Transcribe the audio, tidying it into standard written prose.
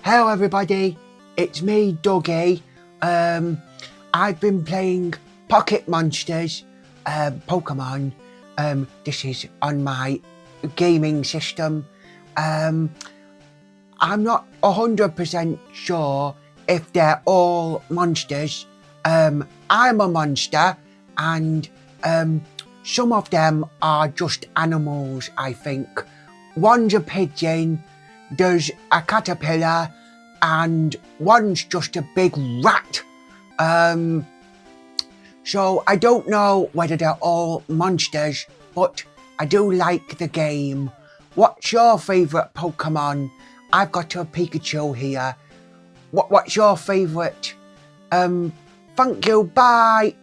Hello everybody, it's me Dougie. I've been playing Pocket Monsters, Pokemon. This is on my gaming system. I'm not 100% sure if they're all monsters. I'm a monster and some of them are just animals, I think. One's a pigeon, there's a caterpillar, and one's just a big rat. So I don't know whether they're all monsters, but I do like the game. What's your favourite Pokemon? I've got a Pikachu here. What's your favourite? Thank you, bye!